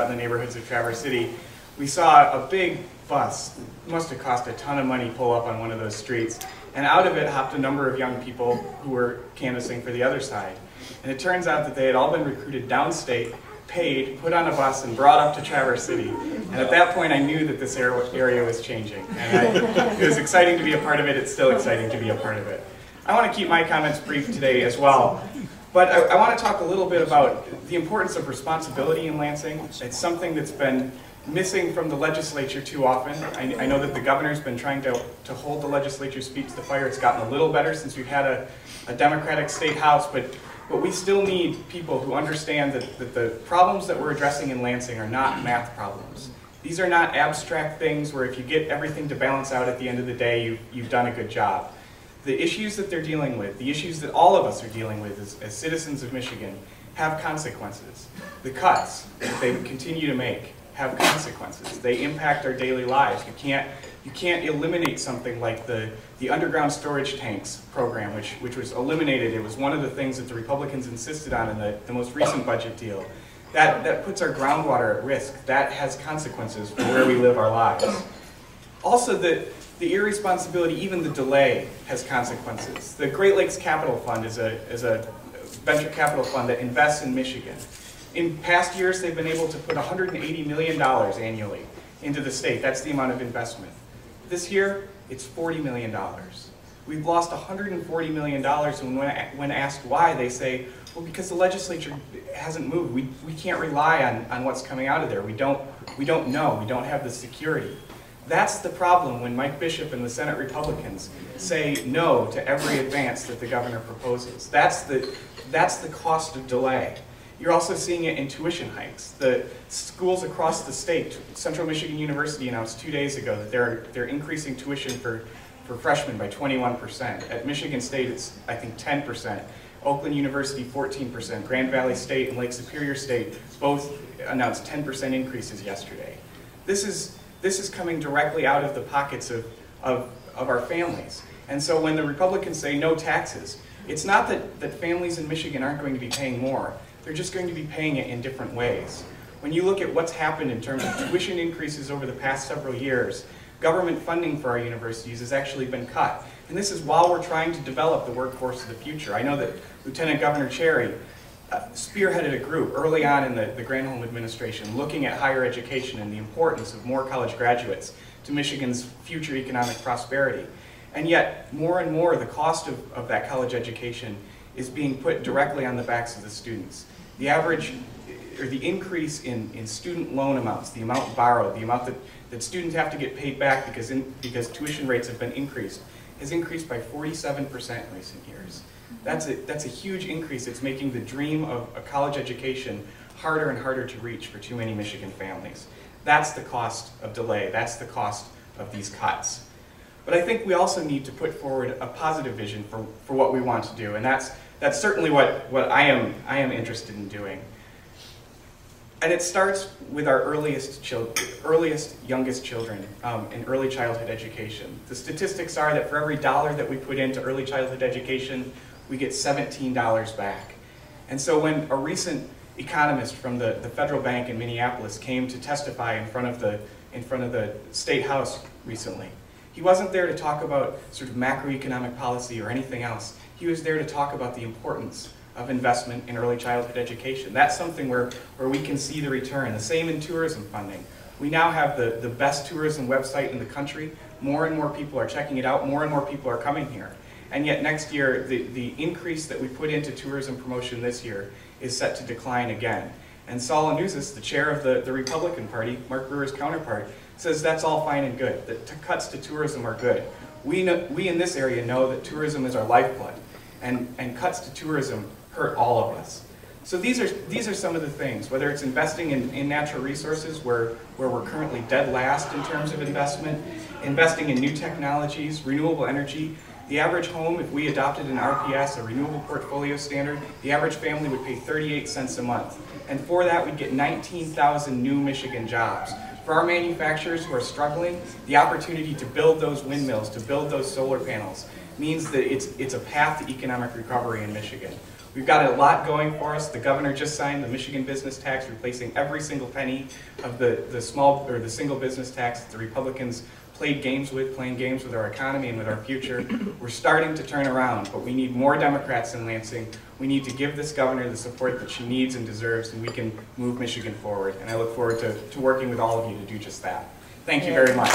in the neighborhoods of Traverse City, we saw a big bus, must have cost a ton of money, pull up on one of those streets, and out of it hopped a number of young people who were canvassing for the other side. And it turns out that they had all been recruited downstate, paid, put on a bus, and brought up to Traverse City. And at that point I knew that this area was changing. And it was exciting to be a part of it. It's still exciting to be a part of it. I want to keep my comments brief today as well. But I want to talk a little bit about the importance of responsibility in Lansing. It's something that's been missing from the legislature too often. I know that the governor's been trying to hold the legislature's feet to the fire. It's gotten a little better since we've had a Democratic state house, but we still need people who understand that the problems that we're addressing in Lansing are not math problems. These are not abstract things where if you get everything to balance out at the end of the day, you've done a good job. The issues that they're dealing with, the issues that all of us are dealing with as citizens of Michigan, have consequences. The cuts that they continue to make have consequences. They impact our daily lives. You can't eliminate something like the underground storage tanks program, which was eliminated. It was one of the things that the Republicans insisted on in the most recent budget deal. That puts our groundwater at risk. That has consequences for where we live our lives. Also, the irresponsibility, even the delay, has consequences. The Great Lakes Capital Fund is a venture capital fund that invests in Michigan. In past years, they've been able to put $180 million annually into the state. That's the amount of investment. This year, it's $40 million. We've lost $140 million, and when asked why, they say, well, because the legislature hasn't moved. We can't rely on what's coming out of there. We don't know. We don't have the security. That's the problem when Mike Bishop and the Senate Republicans say no to every advance that the governor proposes. That's the cost of delay. You're also seeing it in tuition hikes. The schools across the state, Central Michigan University announced 2 days ago that they're increasing tuition for freshmen by 21%. At Michigan State, it's, I think, 10%. Oakland University, 14%. Grand Valley State and Lake Superior State both announced 10% increases yesterday. This is coming directly out of the pockets of our families. And so when the Republicans say no taxes, it's not that families in Michigan aren't going to be paying more. They're just going to be paying it in different ways. When you look at what's happened in terms of tuition increases over the past several years, government funding for our universities has actually been cut. And this is while we're trying to develop the workforce of the future. I know that Lieutenant Governor Cherry spearheaded a group early on in the Granholm administration looking at higher education and the importance of more college graduates to Michigan's future economic prosperity. And yet, more and more, the cost of that college education is being put directly on the backs of the students. The average, or the increase in student loan amounts, the amount borrowed, the amount that students have to get paid back because tuition rates have been increased, has increased by 47% in recent years. That's a huge increase. It's making the dream of a college education harder and harder to reach for too many Michigan families. That's the cost of delay. That's the cost of these cuts. But I think we also need to put forward a positive vision for what we want to do, and that's certainly what I am interested in doing. And it starts with our earliest, youngest children in early childhood education. The statistics are that for every dollar that we put into early childhood education, we get $17 back. And so when a recent economist from the Federal Bank in Minneapolis came to testify in front of the State House recently, he wasn't there to talk about sort of macroeconomic policy or anything else. He was there to talk about the importance of investment in early childhood education. That's something where we can see the return. The same in tourism funding. We now have the best tourism website in the country. More and more people are checking it out. More and more people are coming here. And yet next year, the increase that we put into tourism promotion this year is set to decline again. And Saul Anusis, the chair of the Republican Party, Mark Brewer's counterpart, says that's all fine and good, that cuts to tourism are good. We in this area know that tourism is our lifeblood, and cuts to tourism hurt all of us. So these are some of the things, whether it's investing in natural resources where we're currently dead last in terms of investment, investing in new technologies, renewable energy. The average home, if we adopted an RPS, a renewable portfolio standard, the average family would pay 38 cents a month. And for that, we'd get 19,000 new Michigan jobs. For our manufacturers who are struggling, the opportunity to build those windmills, to build those solar panels, means that it's a path to economic recovery in Michigan. We've got a lot going for us. The governor just signed the Michigan business tax, replacing every single penny of the single business tax that the Republicans playing games with our economy and with our future. We're starting to turn around, but we need more Democrats in Lansing. We need to give this governor the support that she needs and deserves, and we can move Michigan forward. And I look forward to working with all of you to do just that. Thank you very much.